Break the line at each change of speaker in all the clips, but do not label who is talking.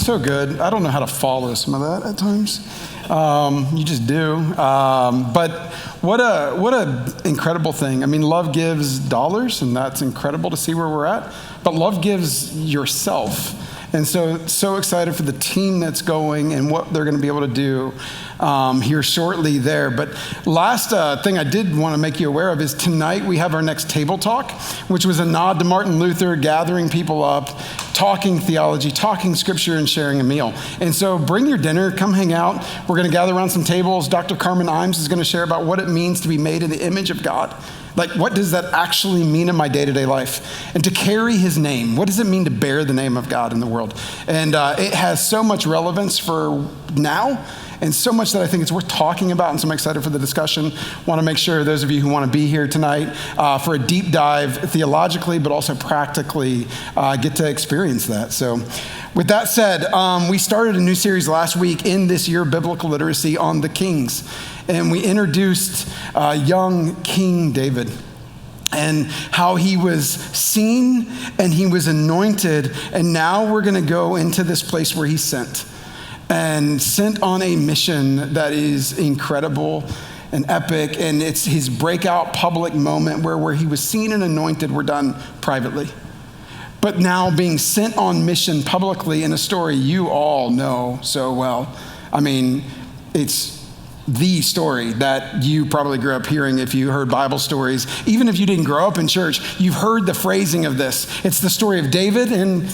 So good. I don't know how to follow some of that at times. You just do. But what a incredible thing. I mean, love gives dollars, and that's incredible to see where we're at. But love gives yourself. And so excited for the team that's going and what they're going to be able to do here shortly there. But last thing I did want to make you aware of is tonight we have our next table talk, which was a nod to Martin Luther, gathering people up, talking theology, talking scripture, and sharing a meal. And so bring your dinner, come hang out. We're going to gather around some tables. Dr. Carmen Imes is going to share about what it means to be made in the image of God. Like, what does that actually mean in my day-to-day life? And to carry his name, what does it mean to bear the name of God in the world? And it has so much relevance for now, and so much that I think it's worth talking about, and so I'm excited for the discussion. Want to make sure those of you who want to be here tonight for a deep dive theologically, but also practically, get to experience that. So with that said, we started a new series last week in this year of biblical literacy on the kings. And we introduced young King David and how he was seen and he was anointed. And now we're going to go into this place where he's sent on a mission that is incredible and epic. And it's his breakout public moment where he was seen and anointed were done privately. But now being sent on mission publicly in a story you all know so well. I mean, it's the story that you probably grew up hearing if you heard Bible stories. Even if you didn't grow up in church, you've heard the phrasing of this. It's the story of David and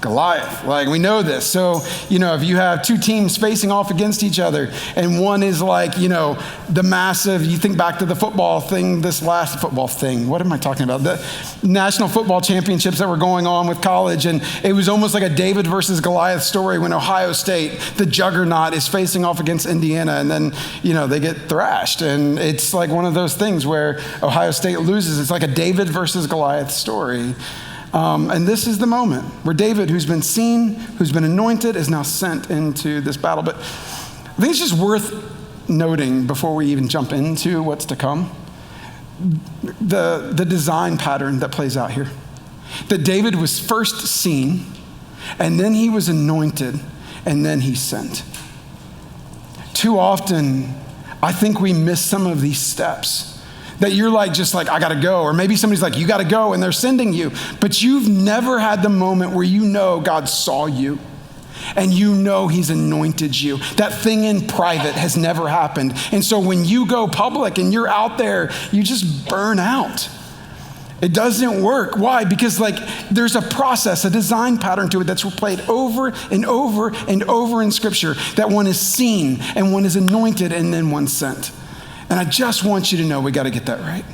Goliath. Like, we know this. So, if you have two teams facing off against each other, and one is like, the massive, you think back to the football thing, this last football thing. What am I talking about? The national football championships that were going on with college. And it was almost like a David versus Goliath story when Ohio State, the juggernaut, is facing off against Indiana. And then, they get thrashed. And it's like one of those things where Ohio State loses. It's like a David versus Goliath story. And this is the moment where David, who's been seen, who's been anointed, is now sent into this battle. But I think it's just worth noting before we even jump into what's to come, the design pattern that plays out here. That David was first seen, and then he was anointed, and then he's sent. Too often, I think we miss some of these steps. That you're just like, I gotta go. Or maybe somebody's like, you gotta go, and they're sending you. But you've never had the moment where God saw you. And he's anointed you. That thing in private has never happened. And so when you go public and you're out there, you just burn out. It doesn't work. Why? Because there's a process, a design pattern to it that's played over and over and over in Scripture. That one is seen, and one is anointed, and then one's sent. And I just want you to know we got to get that right.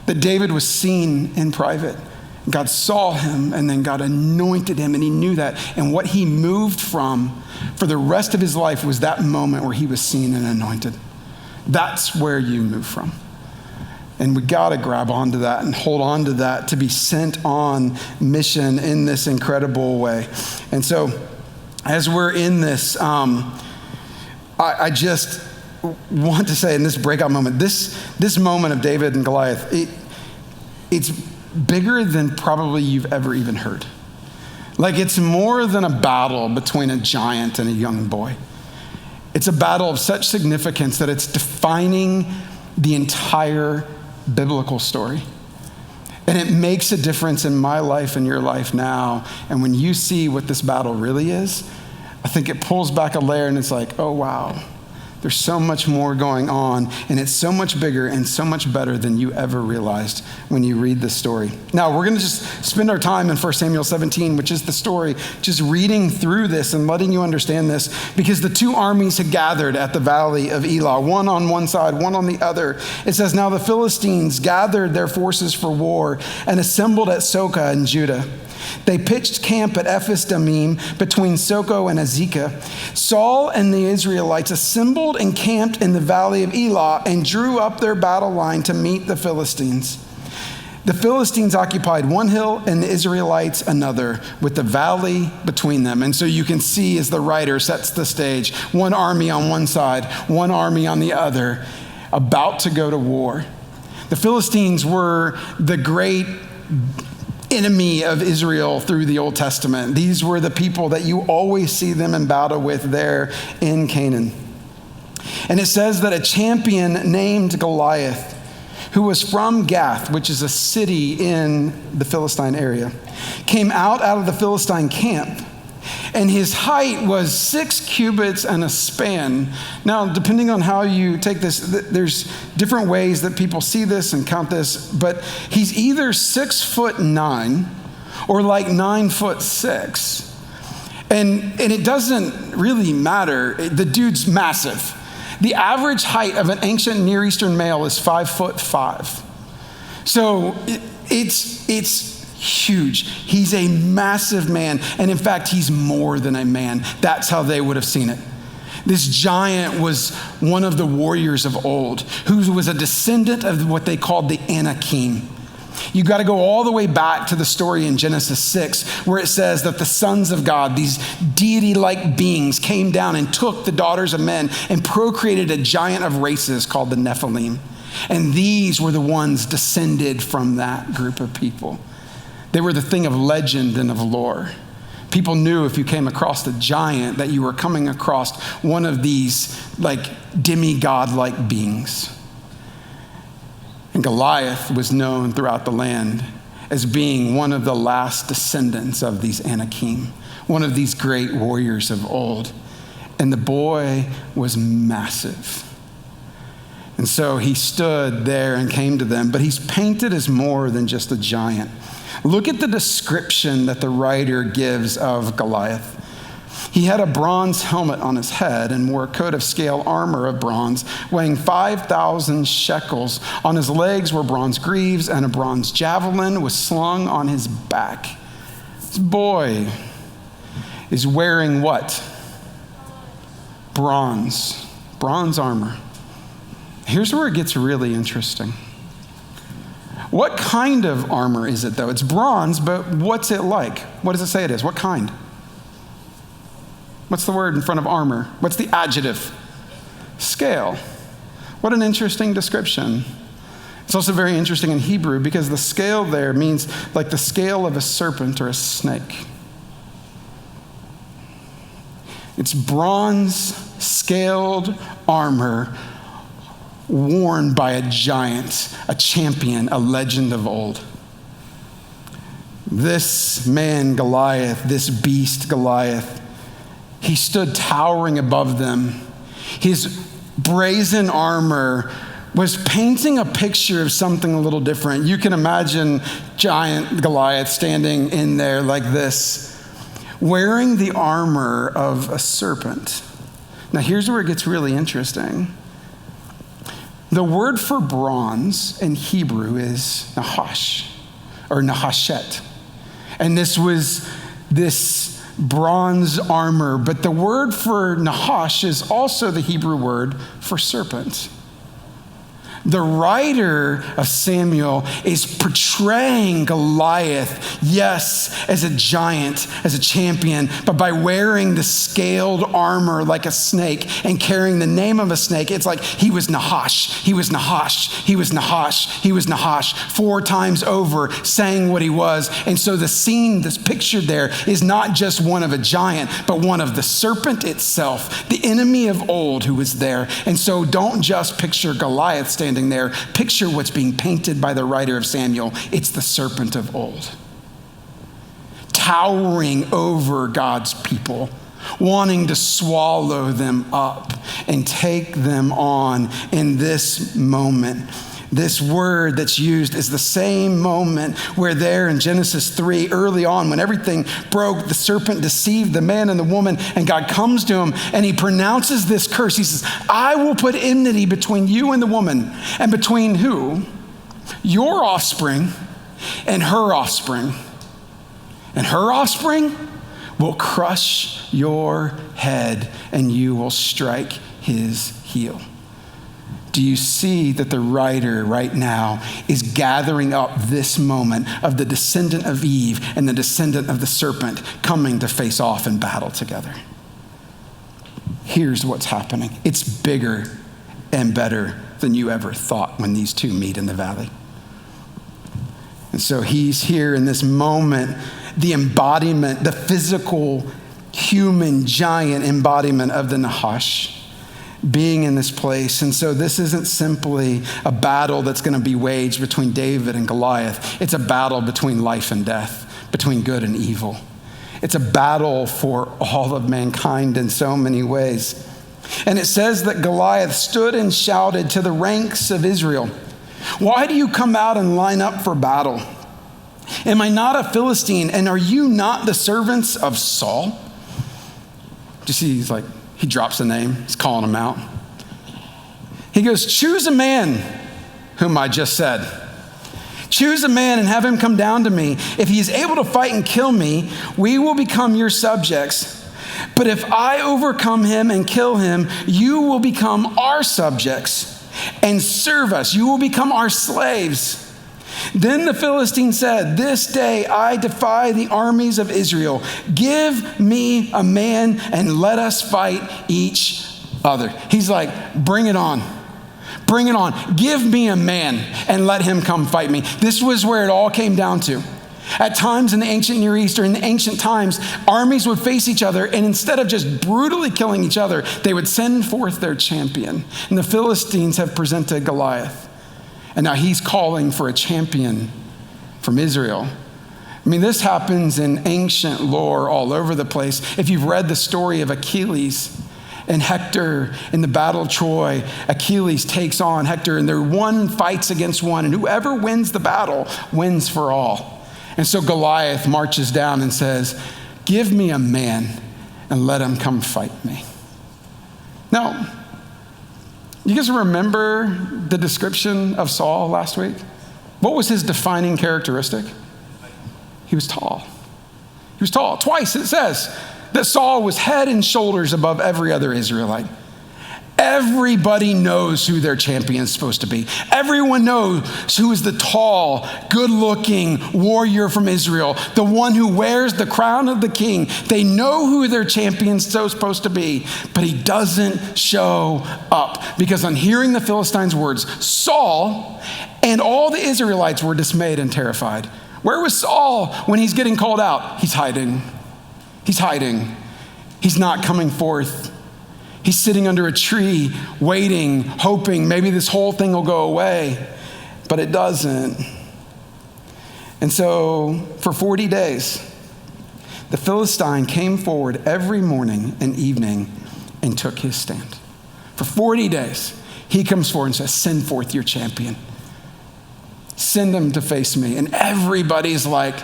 That David was seen in private. God saw him, and then God anointed him, and he knew that. And what he moved from for the rest of his life was that moment where he was seen and anointed. That's where you move from. And we got to grab onto that and hold on to that to be sent on mission in this incredible way. And so as we're in this, I just want to say in this breakout moment, this moment of David and Goliath, it's bigger than probably you've ever even heard. It's more than a battle between a giant and a young boy. It's a battle of such significance that it's defining the entire biblical story. And it makes a difference in my life and your life now. And when you see what this battle really is, I think it pulls back a layer and it's like, oh, wow. There's so much more going on, and it's so much bigger and so much better than you ever realized when you read this story. Now, we're going to just spend our time in 1 Samuel 17, which is the story, just reading through this and letting you understand this, because the two armies had gathered at the valley of Elah, one on one side, one on the other. It says, now the Philistines gathered their forces for war and assembled at Soka in Judah. They pitched camp at Ephes-Dammim between Soko and Azekah. Saul and the Israelites assembled and camped in the valley of Elah and drew up their battle line to meet the Philistines. The Philistines occupied one hill and the Israelites another, with the valley between them. And so you can see as the writer sets the stage, one army on one side, one army on the other, about to go to war. The Philistines were the great enemy of Israel through the Old Testament. These were the people that you always see them in battle with there in Canaan. And it says that a champion named Goliath, who was from Gath, which is a city in the Philistine area, came out of the Philistine camp. And his height was 6 cubits and a span. Now, depending on how you take this, there's different ways that people see this and count this, but he's either 6'9" or like 9'6". And it doesn't really matter. The dude's massive. The average height of an ancient Near Eastern male is 5'5". So it's huge. He's a massive man. And in fact, he's more than a man. That's how they would have seen it. This giant was one of the warriors of old, who was a descendant of what they called the Anakim. You got to go all the way back to the story in Genesis 6, where it says that the sons of God, these deity-like beings, came down and took the daughters of men and procreated a giant of races called the Nephilim. And these were the ones descended from that group of people. They were the thing of legend and of lore. People knew if you came across the giant that you were coming across one of these like demigod-like beings. And Goliath was known throughout the land as being one of the last descendants of these Anakim, one of these great warriors of old. And the boy was massive. And so he stood there and came to them, but he's painted as more than just a giant. Look at the description that the writer gives of Goliath. He had a bronze helmet on his head and wore a coat of scale armor of bronze, weighing 5,000 shekels. On his legs were bronze greaves, and a bronze javelin was slung on his back. This boy is wearing what? Bronze armor. Here's where it gets really interesting. What kind of armor is it, though? It's bronze, but what's it like? What does it say it is? What kind? What's the word in front of armor? What's the adjective? Scale. What an interesting description. It's also very interesting in Hebrew because the scale there means like the scale of a serpent or a snake. It's bronze scaled armor worn by a giant, a champion, a legend of old. This man Goliath, this beast Goliath, he stood towering above them. His brazen armor was painting a picture of something a little different. You can imagine giant Goliath standing in there like this, wearing the armor of a serpent. Now here's where it gets really interesting. The word for bronze in Hebrew is nahash, or nahashet. And this was this bronze armor, but the word for nahash is also the Hebrew word for serpent. The writer of Samuel is portraying Goliath, yes, as a giant, as a champion, but by wearing the scaled armor like a snake and carrying the name of a snake, it's like he was Nahash, he was Nahash, he was Nahash, he was Nahash, 4 times over saying what he was. And so the scene that's pictured there is not just one of a giant, but one of the serpent itself, the enemy of old who was there. And so don't just picture Goliath standing there. Picture what's being painted by the writer of Samuel. It's the serpent of old, towering over God's people, wanting to swallow them up and take them on in this moment. This word that's used is the same moment where there in Genesis 3, early on, when everything broke, the serpent deceived the man and the woman, and God comes to him and he pronounces this curse. He says, I will put enmity between you and the woman, and between who? Your offspring and her offspring. And her offspring will crush your head, and you will strike his heel. Do you see that the writer right now is gathering up this moment of the descendant of Eve and the descendant of the serpent coming to face off in battle together? Here's what's happening. It's bigger and better than you ever thought when these two meet in the valley. And so he's here in this moment, the embodiment, the physical, human, giant embodiment of the Nahash being in this place. And so this isn't simply a battle that's going to be waged between David and Goliath. It's a battle between life and death, between good and evil. It's a battle for all of mankind in so many ways. And it says that Goliath stood and shouted to the ranks of Israel, "Why do you come out and line up for battle? Am I not a Philistine, and are you not the servants of Saul?" Do you see, he drops a name. He's calling them out. He goes, "Choose a man," whom I just said. "Choose a man and have him come down to me. If he is able to fight and kill me, we will become your subjects. But if I overcome him and kill him, you will become our subjects and serve us. You will become our slaves." Then the Philistine said, "This day I defy the armies of Israel. Give me a man and let us fight each other." He's like, bring it on. Bring it on. Give me a man and let him come fight me. This was where it all came down to. At times in the ancient Near East or in the ancient times, armies would face each other, and instead of just brutally killing each other, they would send forth their champion. And the Philistines have presented Goliath. And now he's calling for a champion from Israel. I mean, this happens in ancient lore all over the place. If you've read the story of Achilles and Hector in the Battle of Troy, Achilles takes on Hector, and one fights against one, and whoever wins the battle wins for all. And so Goliath marches down and says, "Give me a man and let him come fight me." Now, you guys remember the description of Saul last week? What was his defining characteristic? He was tall. He was tall. Twice it says that Saul was head and shoulders above every other Israelite. Everybody knows who their champion is supposed to be. Everyone knows who is the tall, good-looking warrior from Israel, the one who wears the crown of the king. They know who their champion's so supposed to be, but he doesn't show up because on hearing the Philistines' words, Saul and all the Israelites were dismayed and terrified. Where was Saul when he's getting called out? He's hiding. He's hiding. He's not coming forth. He's sitting under a tree, waiting, hoping maybe this whole thing will go away, but it doesn't. And so for 40 days, the Philistine came forward every morning and evening and took his stand. For 40 days, he comes forward and says, "Send forth your champion. Send him to face me." And everybody's like,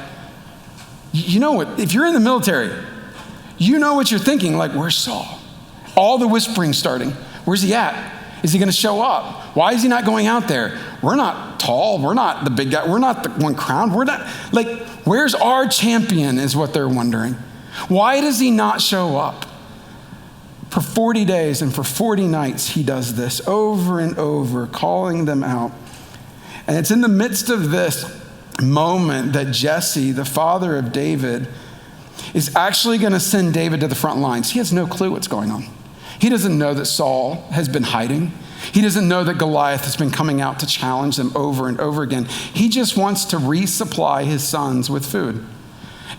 you know what, if you're in the military, you know what you're thinking, like, where's Saul? All the whispering's starting. Where's he at? Is he going to show up? Why is he not going out there? We're not tall. We're not the big guy. We're not the one crowned. We're not, where's our champion is what they're wondering. Why does he not show up? For 40 days and for 40 nights, he does this over and over, calling them out. And it's in the midst of this moment that Jesse, the father of David, is actually going to send David to the front lines. He has no clue what's going on. He doesn't know that Saul has been hiding. He doesn't know that Goliath has been coming out to challenge them over and over again. He just wants to resupply his sons with food.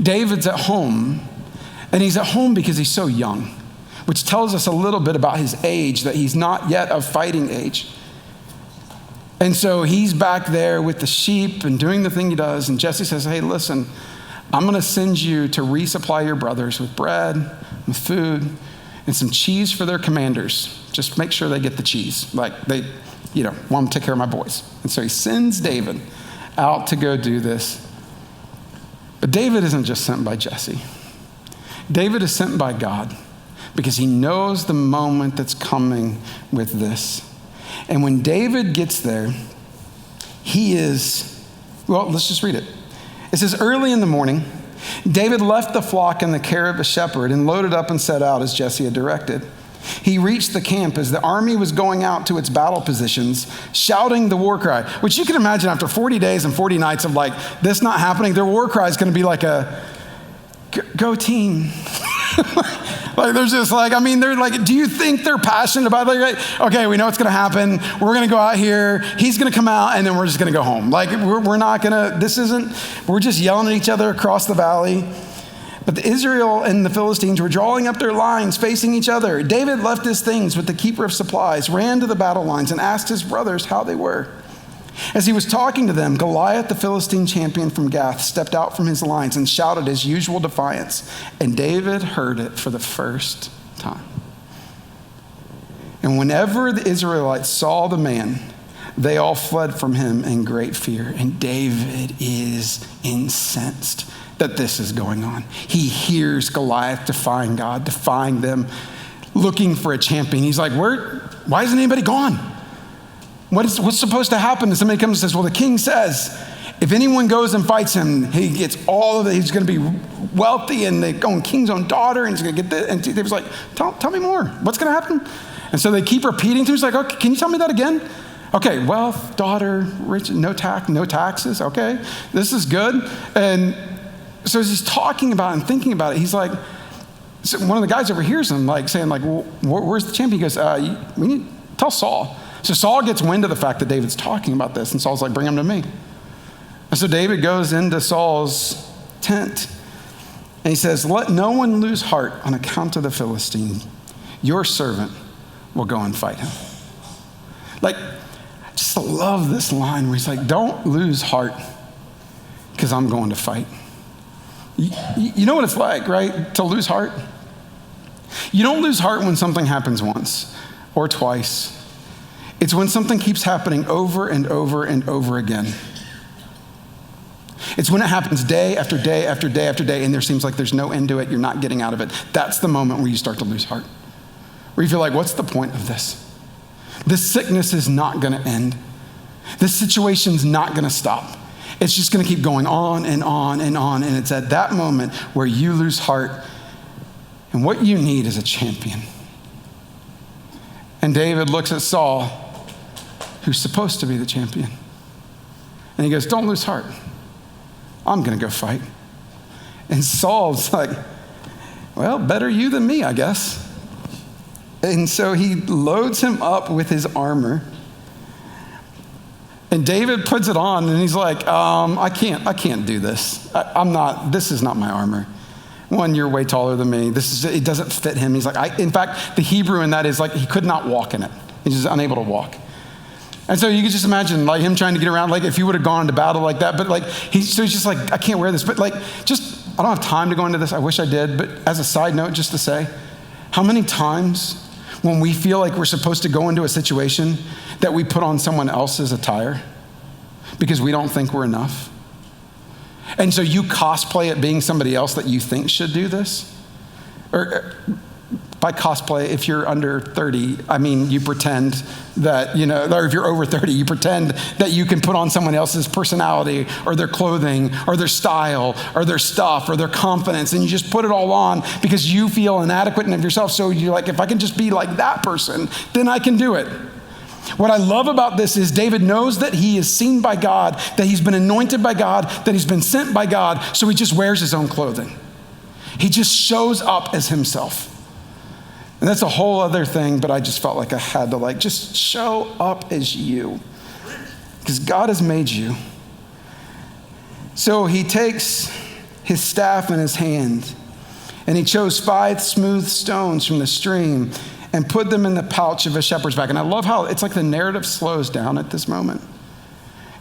David's at home, and he's at home because he's so young, which tells us a little bit about his age, that he's not yet of fighting age. And so he's back there with the sheep and doing the thing he does, and Jesse says, "Hey, listen, I'm going to send you to resupply your brothers with bread, with food, and some cheese for their commanders. Just make sure they get the cheese. They want to take care of my boys." And so he sends David out to go do this. But David isn't just sent by Jesse. David is sent by God because he knows the moment that's coming with this. And when David gets there, let's just read it. It says, "Early in the morning, David left the flock in the care of a shepherd and loaded up and set out as Jesse had directed. He reached the camp as the army was going out to its battle positions, shouting the war cry," which you can imagine after 40 days and 40 nights of this not happening, their war cry is going to be like a, "Go team." Like, there's just like, I mean, they're like, do you think they're passionate about it? Like, okay, we know what's going to happen. We're going to go out here. He's going to come out, and then we're just going to go home. Like, we're not going to, we're just yelling at each other across the valley. But the Israel and the Philistines were drawing up their lines, facing each other. David left his things with the keeper of supplies, ran to the battle lines, and asked his brothers how they were. As he was talking to them, Goliath, the Philistine champion from Gath, stepped out from his lines and shouted his usual defiance. And David heard it for the first time. And whenever the Israelites saw the man, they all fled from him in great fear. And David is incensed that this is going on. He hears Goliath defying God, defying them, looking for a champion. He's like, why isn't anybody gone? What's supposed to happen? And somebody comes and says, well, the king says, if anyone goes and fights him, he gets all of it. He's going to be wealthy and they go on king's own daughter and he's going to get this. And David's like, tell me more. What's going to happen? And so they keep repeating to him. He's like, okay, can you tell me that again? Okay, wealth, daughter, rich, no taxes. Okay, this is good. And so as he's talking about it and thinking about it, he's like, so one of the guys overhears him like saying like, well, where's the champion? He goes, we need to tell Saul. So Saul gets wind of the fact that David's talking about this, and Saul's like, bring him to me. And so David goes into Saul's tent, and he says, let no one lose heart on account of the Philistine. Your servant will go and fight him. Like, I just love this line where he's like, don't lose heart because I'm going to fight. You know what it's like, right? To lose heart. You don't lose heart when something happens once or twice. It's when something keeps happening over and over and over again. It's when it happens day after day after day after day, and there seems like there's no end to it. You're not getting out of it. That's the moment where you start to lose heart. Where you feel like, what's the point of this? This sickness is not going to end. This situation's not going to stop. It's just going to keep going on and on and on. And it's at that moment where you lose heart. And what you need is a champion. And David looks at Saul, who's supposed to be the champion. And he goes, don't lose heart. I'm going to go fight. And Saul's like, well, better you than me, I guess. And so he loads him up with his armor. And David puts it on and he's like, I can't do this. This is not my armor. One, you're way taller than me. It doesn't fit him. He's like, in fact, the Hebrew in that is like, he could not walk in it. He's just unable to walk. And so you can just imagine like him trying to get around, like if he would have gone into battle like that, but like, he's just like, I can't wear this. But like, I don't have time to go into this. I wish I did. But as a side note, just to say, how many times when we feel like we're supposed to go into a situation that we put on someone else's attire because we don't think we're enough? And so you cosplay it being somebody else that you think should do this? Or by cosplay, if you're under 30, I mean, you pretend that, or if you're over 30, you pretend that you can put on someone else's personality or their clothing or their style or their stuff or their confidence, and you just put it all on because you feel inadequate in of yourself. So you're like, if I can just be like that person, then I can do it. What I love about this is David knows that he is seen by God, that he's been anointed by God, that he's been sent by God, so he just wears his own clothing. He just shows up as himself. And that's a whole other thing, but I just felt like I had to just show up as you. Because God has made you. So he takes his staff in his hand, and he chose 5 smooth stones from the stream and put them in the pouch of a shepherd's bag. And I love how it's like the narrative slows down at this moment.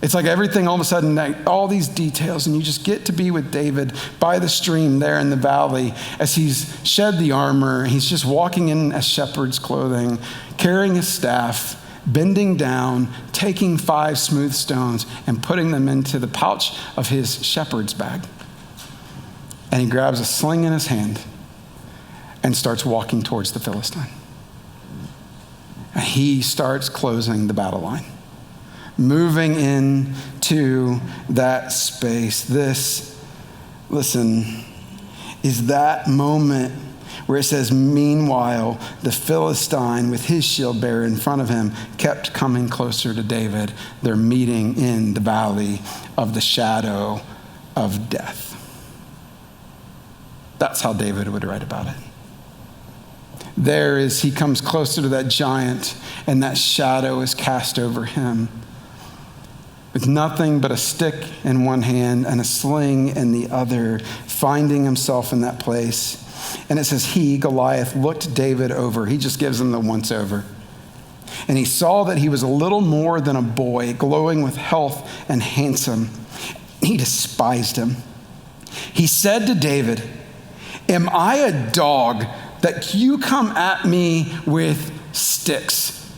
It's like everything all of a sudden, all these details, and you just get to be with David by the stream there in the valley as he's shed the armor. He's just walking in a shepherd's clothing, carrying his staff, bending down, taking 5 smooth stones and putting them into the pouch of his shepherd's bag. And he grabs a sling in his hand and starts walking towards the Philistine. And he starts closing the battle line, moving into that space. This, listen, is that moment where it says, meanwhile, the Philistine with his shield bearer in front of him kept coming closer to David. They're meeting in the valley of the shadow of death. That's how David would write about it. there as he comes closer to that giant and that shadow is cast over him, with nothing but a stick in one hand and a sling in the other, finding himself in that place. And it says he, Goliath, looked David over. He just gives him the once over. And he saw that he was a little more than a boy, glowing with health and handsome. He despised him. He said to David, "Am I a dog that you come at me with sticks?"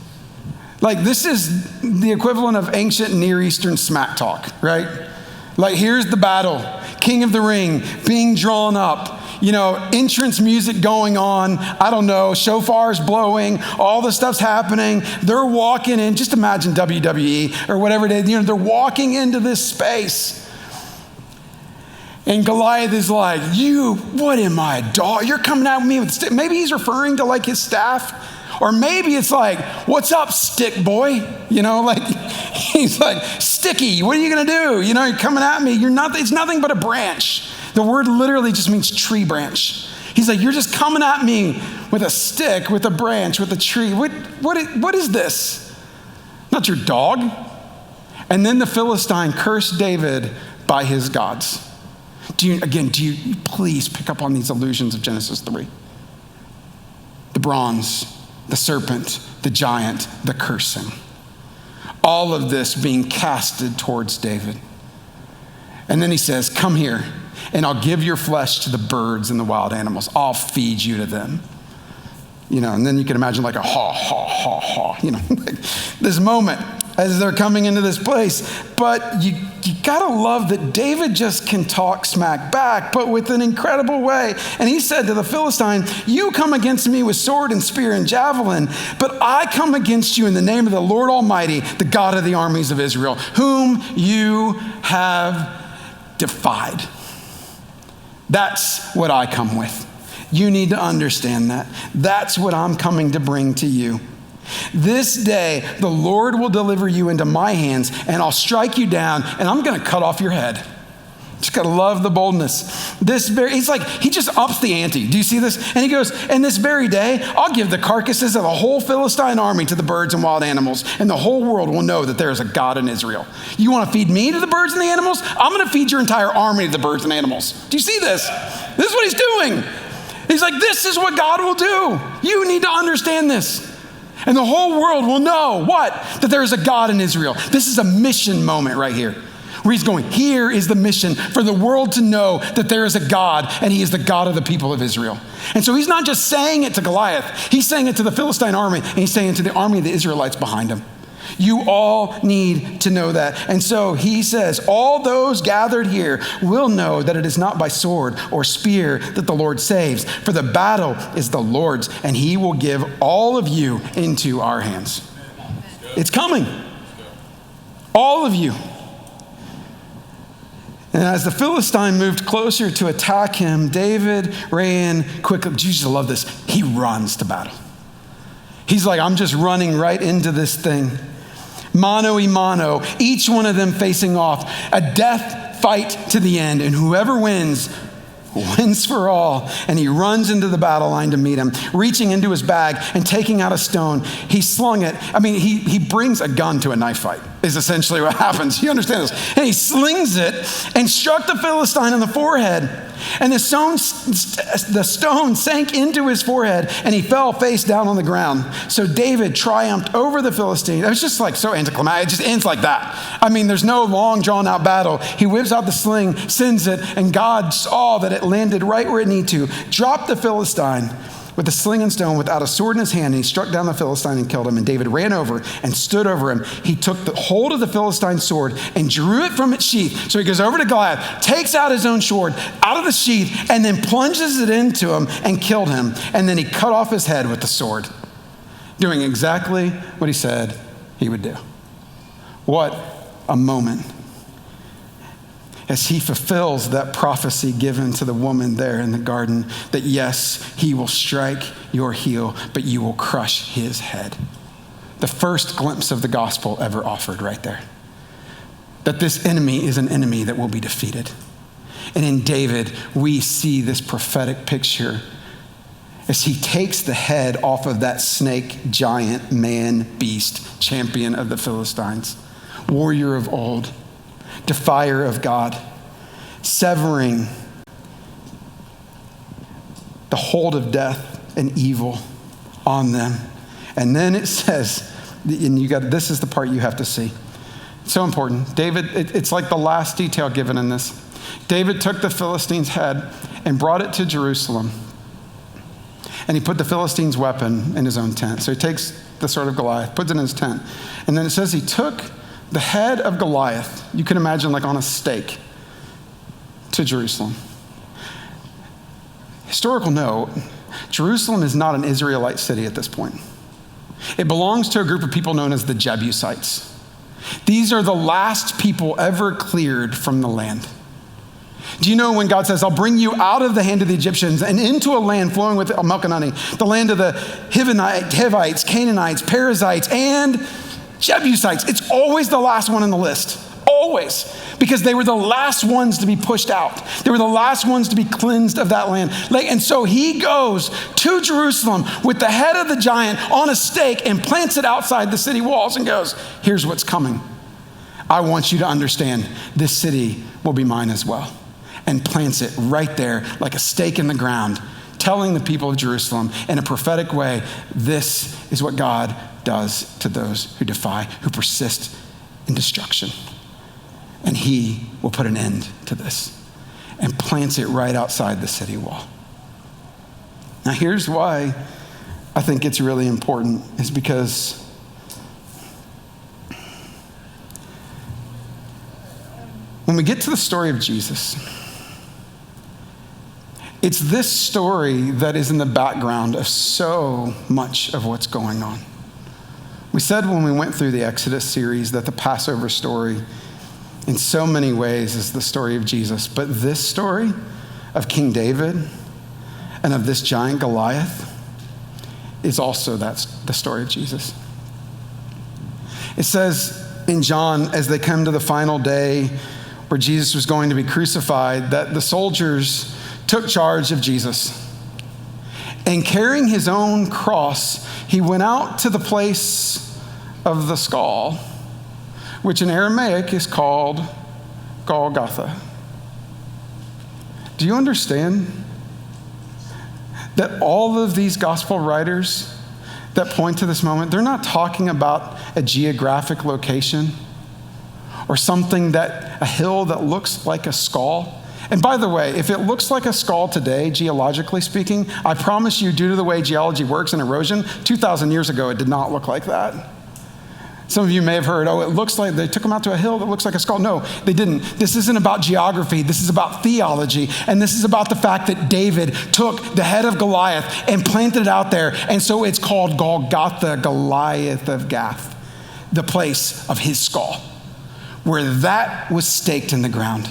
Like, this is the equivalent of ancient Near Eastern smack talk, right? Like, here's the battle. King of the Ring being drawn up. Entrance music going on. I don't know, shofars blowing. All the stuff's happening. They're walking in. Just imagine WWE or whatever it is. They're walking into this space. And Goliath is like, what am I, a dog? You're coming at me with stick. Maybe he's referring to like his staff. Or maybe it's like, what's up, stick boy? He's like, sticky, what are you gonna do? You're coming at me, it's nothing but a branch. The word literally just means tree branch. He's like, you're just coming at me with a stick, with a branch, with a tree. What is this? Not your dog. And then the Philistine cursed David by his gods. Do you please pick up on these allusions of Genesis 3? The bronze, the serpent, the giant, the cursing. All of this being casted towards David. And then he says, come here, and I'll give your flesh to the birds and the wild animals. I'll feed you to them. And then you can imagine like a ha, ha, ha, ha, like this moment as they're coming into this place. But you gotta love that David just can talk smack back, but with an incredible way. And he said to the Philistine, you come against me with sword and spear and javelin, but I come against you in the name of the Lord Almighty, the God of the armies of Israel, whom you have defied. That's what I come with. You need to understand that. That's what I'm coming to bring to you. This day, the Lord will deliver you into my hands, and I'll strike you down, and I'm going to cut off your head. Just got to love the boldness. He just ups the ante. Do you see this? And he goes, and this very day, I'll give the carcasses of the whole Philistine army to the birds and wild animals, and the whole world will know that there is a God in Israel. You want to feed me to the birds and the animals? I'm going to feed your entire army to the birds and animals. Do you see this? This is what he's doing. He's like, this is what God will do. You need to understand this. And the whole world will know what? That there is a God in Israel. This is a mission moment right here, where he's going, here is the mission for the world to know that there is a God, and he is the God of the people of Israel. And so he's not just saying it to Goliath. He's saying it to the Philistine army, and he's saying it to the army of the Israelites behind him. You all need to know that. And so he says, all those gathered here will know that it is not by sword or spear that the Lord saves, for the battle is the Lord's, and he will give all of you into our hands. It's coming. All of you. And as the Philistine moved closer to attack him, David ran quickly. Jesus, I love this. He runs to battle. He's like, I'm just running right into this thing. Mano y mano, each one of them facing off, a death fight to the end, and whoever wins for all. And he runs into the battle line to meet him, reaching into his bag and taking out a stone. He slung it. He brings a gun to a knife fight, is essentially what happens. You understand this? And he slings it and struck the Philistine on the forehead. And the stone sank into his forehead, and he fell face down on the ground. So David triumphed over the Philistine. It was just like so anticlimactic. It just ends like that. There's no long drawn out battle. He whips out the sling, sends it, and God saw that it landed right where it needed to. Dropped the Philistine with a sling and stone without a sword in his hand, and he struck down the Philistine and killed him. And David ran over and stood over him. He took the hold of the Philistine's sword and drew it from its sheath. So he goes over to Goliath, takes out his own sword out of the sheath, and then plunges it into him and killed him. And then he cut off his head with the sword, doing exactly what he said he would do. What a moment. As he fulfills that prophecy given to the woman there in the garden, that yes, he will strike your heel, but you will crush his head. The first glimpse of the gospel ever offered right there. That this enemy is an enemy that will be defeated. And in David, we see this prophetic picture. as he takes the head off of that snake, giant, man, beast, champion of the Philistines, warrior of old, defier of God, severing the hold of death and evil on them. And then it says, and this is the part you have to see. It's so important. David, it's like the last detail given in this. David took the Philistine's head and brought it to Jerusalem. And he put the Philistine's weapon in his own tent. So he takes the sword of Goliath, puts it in his tent. And then it says he took the head of Goliath, you can imagine like on a stake, to Jerusalem. Historical note, Jerusalem is not an Israelite city at this point. It belongs to a group of people known as the Jebusites. These are the last people ever cleared from the land. Do you know when God says, I'll bring you out of the hand of the Egyptians and into a land flowing with milk and honey, the land of the Hivites, Canaanites, Perizzites, and Jebusites. It's always the last one on the list. Always. Because they were the last ones to be pushed out. They were the last ones to be cleansed of that land. And so he goes to Jerusalem with the head of the giant on a stake and plants it outside the city walls and goes, here's what's coming. I want you to understand this city will be mine as well. And plants it right there like a stake in the ground, telling the people of Jerusalem in a prophetic way, this is what God does to those who defy, who persist in destruction. And he will put an end to this and plants it right outside the city wall. Now here's why I think it's really important, is because when we get to the story of Jesus, it's this story that is in the background of so much of what's going on. We said when we went through the Exodus series that the Passover story in so many ways is the story of Jesus, but this story of King David and of this giant Goliath is also the story of Jesus. It says in John, as they come to the final day where Jesus was going to be crucified, that the soldiers took charge of Jesus. And carrying his own cross, he went out to the place of the skull, which in Aramaic is called Golgotha. Do you understand that all of these gospel writers that point to this moment, they're not talking about a geographic location or a hill that looks like a skull? And by the way, if it looks like a skull today, geologically speaking, I promise you, due to the way geology works and erosion, 2,000 years ago, it did not look like that. Some of you may have heard, it looks like they took them out to a hill that looks like a skull. No, they didn't. This isn't about geography. This is about theology. And this is about the fact that David took the head of Goliath and planted it out there. And so it's called Golgotha, Goliath of Gath, the place of his skull, where that was staked in the ground.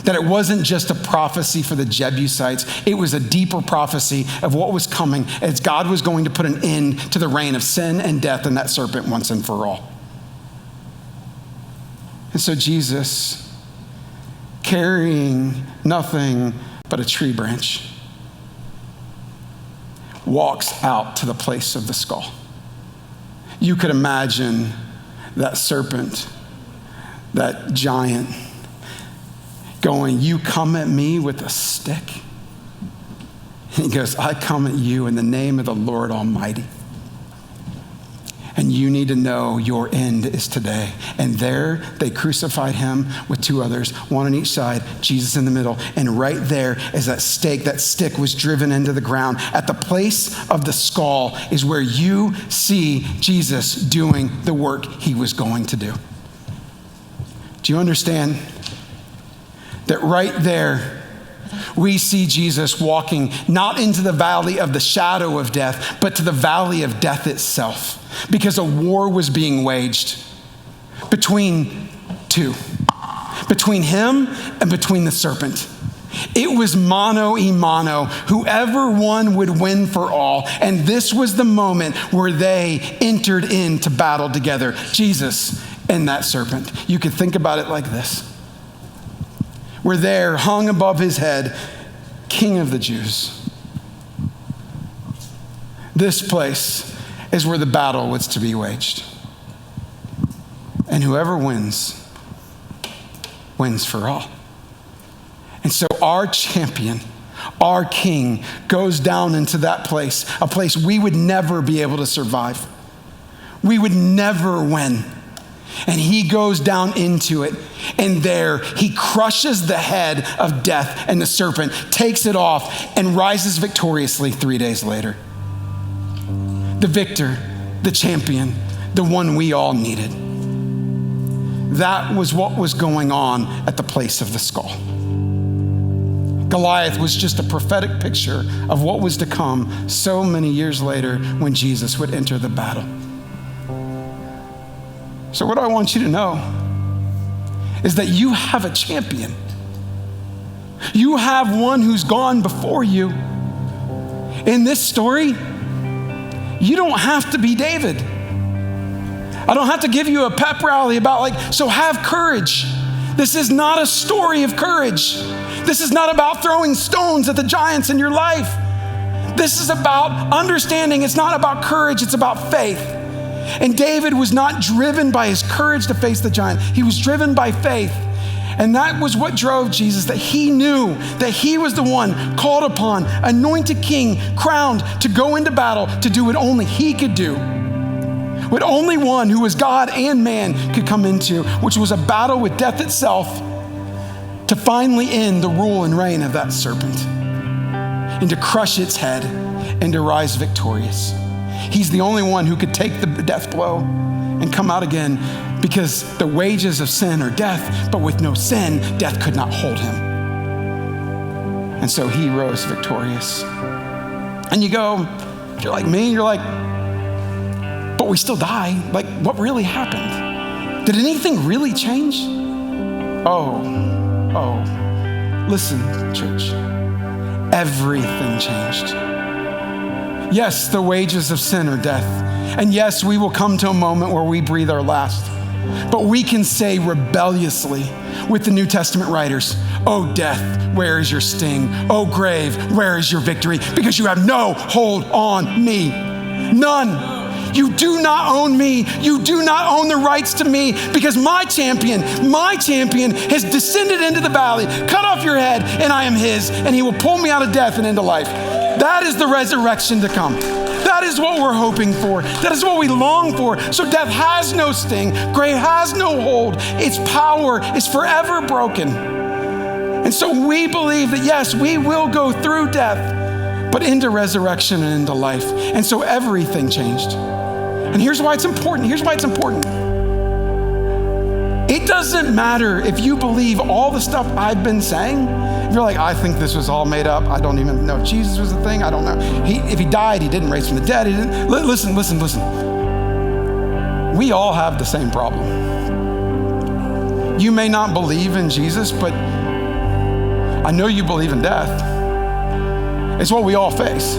That it wasn't just a prophecy for the Jebusites. It was a deeper prophecy of what was coming as God was going to put an end to the reign of sin and death and that serpent once and for all. And so Jesus, carrying nothing but a tree branch, walks out to the place of the skull. You could imagine that serpent, that giant, going, you come at me with a stick? And he goes, I come at you in the name of the Lord Almighty. And you need to know your end is today. And there they crucified him with two others, one on each side, Jesus in the middle. And right there is that stake, that stick was driven into the ground. At the place of the skull is where you see Jesus doing the work he was going to do. Do you understand that right there, we see Jesus walking not into the valley of the shadow of death, but to the valley of death itself, because a war was being waged between two, between him and between the serpent. It was mano a mano, whoever won would win for all. And this was the moment where they entered into battle together, Jesus and that serpent. You could think about it like this. We're there, hung above his head, King of the Jews. This place is where the battle was to be waged. And whoever wins for all. And so our champion, our king, goes down into that place, a place we would never be able to survive. We would never win. And he goes down into it, and there he crushes the head of death and the serpent, takes it off, and rises victoriously 3 days later. The victor, the champion, the one we all needed. That was what was going on at the place of the skull. Goliath was just a prophetic picture of what was to come so many years later when Jesus would enter the battle. So what I want you to know is that you have a champion. You have one who's gone before you. In this story, you don't have to be David. I don't have to give you a pep rally about so have courage. This is not a story of courage. This is not about throwing stones at the giants in your life. This is about understanding it's not about courage, it's about faith. And David was not driven by his courage to face the giant. He was driven by faith. And that was what drove Jesus, that he knew that he was the one called upon, anointed king, crowned to go into battle, to do what only he could do. What only one who was God and man could come into, which was a battle with death itself to finally end the rule and reign of that serpent and to crush its head and to rise victorious. He's the only one who could take the death blow and come out again, because the wages of sin are death, but with no sin, death could not hold him. And so he rose victorious. And you go, if you're like me, you're like, but we still die. What really happened? Did anything really change? Oh, listen, church. Everything changed. Yes, the wages of sin are death. And yes, we will come to a moment where we breathe our last. But we can say rebelliously with the New Testament writers, "Oh, death, where is your sting? Oh, grave, where is your victory? Because you have no hold on me." None. You do not own me. You do not own the rights to me, because my champion has descended into the valley, cut off your head, and I am his, and he will pull me out of death and into life. That is the resurrection to come. That is what we're hoping for. That is what we long for. So death has no sting. Grave has no hold. Its power is forever broken. And so we believe that yes, we will go through death, but into resurrection and into life. And so everything changed. And here's why it's important. It doesn't matter if you believe all the stuff I've been saying. If you're like, I think this was all made up. I don't even know if Jesus was the thing. I don't know. If he died, he didn't raise from the dead. He didn't. Listen. We all have the same problem. You may not believe in Jesus, but I know you believe in death. It's what we all face.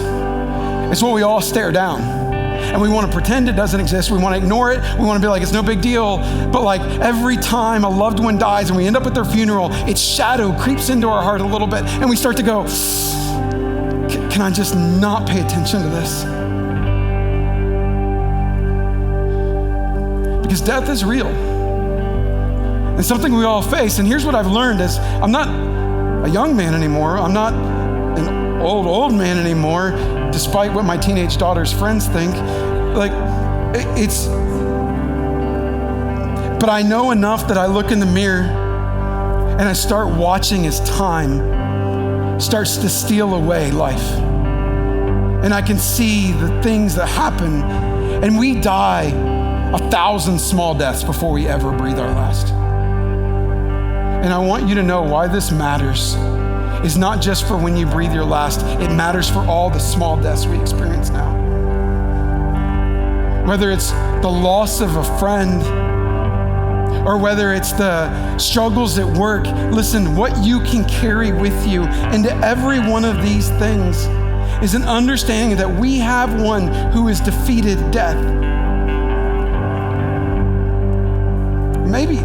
It's what we all stare down. And we want to pretend it doesn't exist. We want to ignore it. We want to be like, it's no big deal. But every time a loved one dies and we end up at their funeral, its shadow creeps into our heart a little bit. And we start to go, can I just not pay attention to this? Because death is real. And something we all face. And here's what I've learned is I'm not a young man anymore. I'm not an old man anymore, despite what my teenage daughter's friends think. But I know enough that I look in the mirror and I start watching as time starts to steal away life. And I can see the things that happen, and we die 1,000 small deaths before we ever breathe our last. And I want you to know why this matters is not just for when you breathe your last, it matters for all the small deaths we experience now. Whether it's the loss of a friend, or whether it's the struggles at work, listen, what you can carry with you into every one of these things is an understanding that we have one who has defeated death. Maybe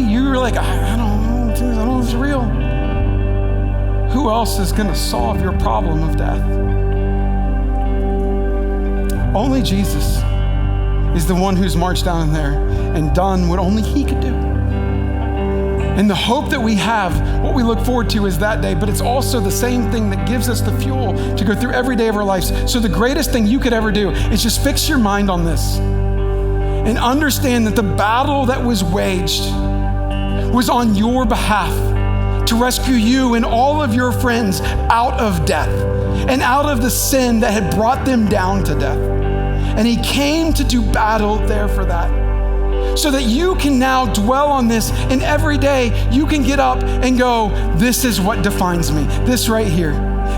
you're like, I don't know if it's real. Who else is going to solve your problem of death? Only Jesus is the one who's marched down in there and done what only he could do. And the hope that we have, what we look forward to is that day, but it's also the same thing that gives us the fuel to go through every day of our lives. So the greatest thing you could ever do is just fix your mind on this and understand that the battle that was waged was on your behalf to rescue you and all of your friends out of death and out of the sin that had brought them down to death. And he came to do battle there for that. So that you can now dwell on this, and every day you can get up and go, this is what defines me. This right here,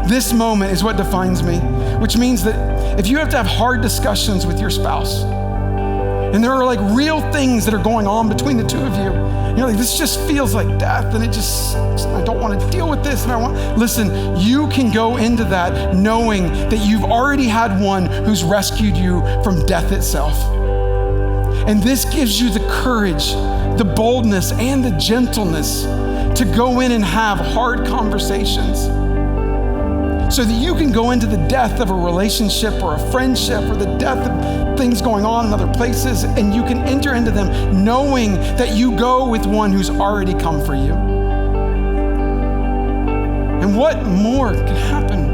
this moment is what defines me. Which means that if you have to have hard discussions with your spouse, and there are like real things that are going on between the two of you, you're like, this just feels like death, and I don't want to deal with this, listen, you can go into that knowing that you've already had one who's rescued you from death itself. And this gives you the courage, the boldness, and the gentleness to go in and have hard conversations so that you can go into the death of a relationship or a friendship or the death of things going on in other places, and you can enter into them knowing that you go with one who's already come for you. And what more can happen?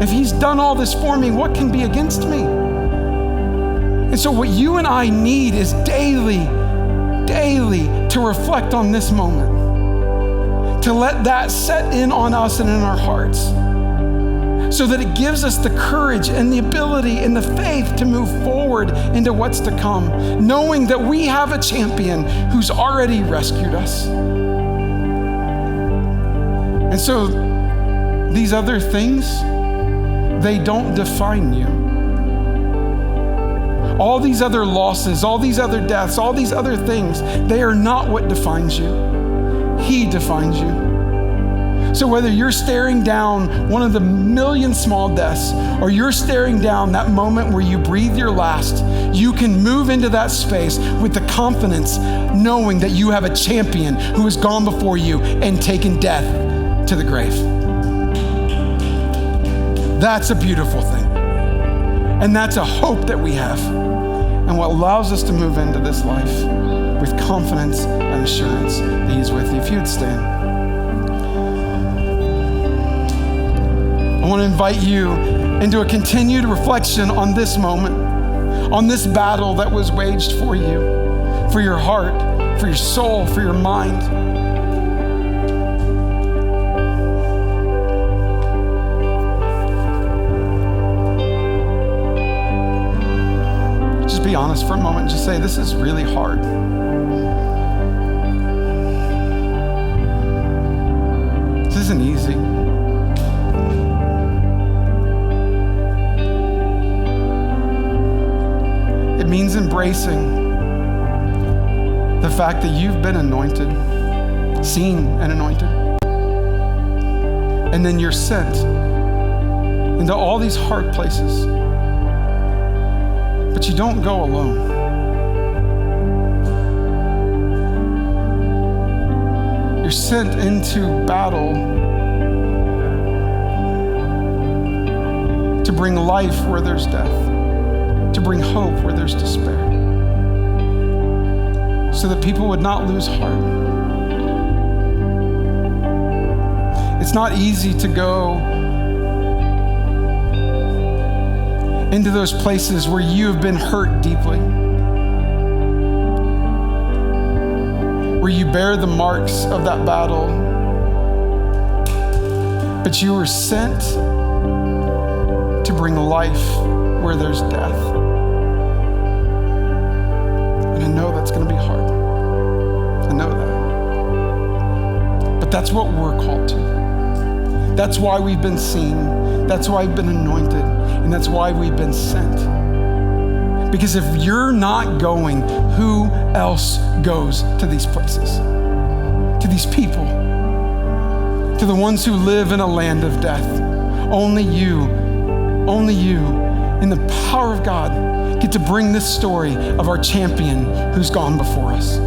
If he's done all this for me, what can be against me? And so what you and I need is daily to reflect on this moment, to let that set in on us and in our hearts, so that it gives us the courage and the ability and the faith to move forward into what's to come, knowing that we have a champion who's already rescued us. And so these other things, they don't define you. All these other losses, all these other deaths, all these other things, they are not what defines you. He defines you. So whether you're staring down one of the million small deaths, or you're staring down that moment where you breathe your last, you can move into that space with the confidence, knowing that you have a champion who has gone before you and taken death to the grave. That's a beautiful thing. And that's a hope that we have, and what allows us to move into this life with confidence and assurance that he's with you. If you'd stand. I want to invite you into a continued reflection on this moment, on this battle that was waged for you, for your heart, for your soul, for your mind. Be honest for a moment. Just say, this is really hard. This isn't easy. It means embracing the fact that you've been anointed, seen and anointed, and then you're sent into all these hard places. But you don't go alone. You're sent into battle to bring life where there's death, to bring hope where there's despair, so that people would not lose heart. It's not easy to go into those places where you have been hurt deeply, where you bear the marks of that battle, but you were sent to bring life where there's death. And I know that's going to be hard. I know that. But that's what we're called to. That's why we've been seen. That's why we've been anointed. And that's why we've been sent. Because if you're not going, who else goes to these places? To these people? To the ones who live in a land of death? Only you, in the power of God, get to bring this story of our champion who's gone before us,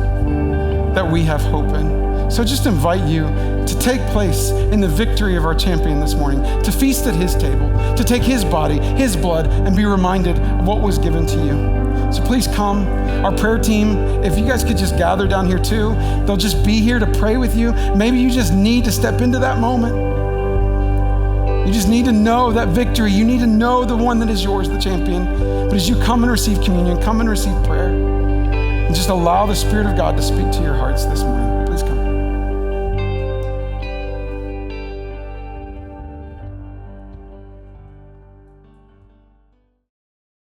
that we have hope in. So just invite you to take place in the victory of our champion this morning, to feast at his table, to take his body, his blood, and be reminded of what was given to you. So please come. Our prayer team, if you guys could just gather down here too, they'll just be here to pray with you. Maybe you just need to step into that moment. You just need to know that victory. You need to know the one that is yours, the champion. But as you come and receive communion, come and receive prayer, and just allow the Spirit of God to speak to your hearts this morning.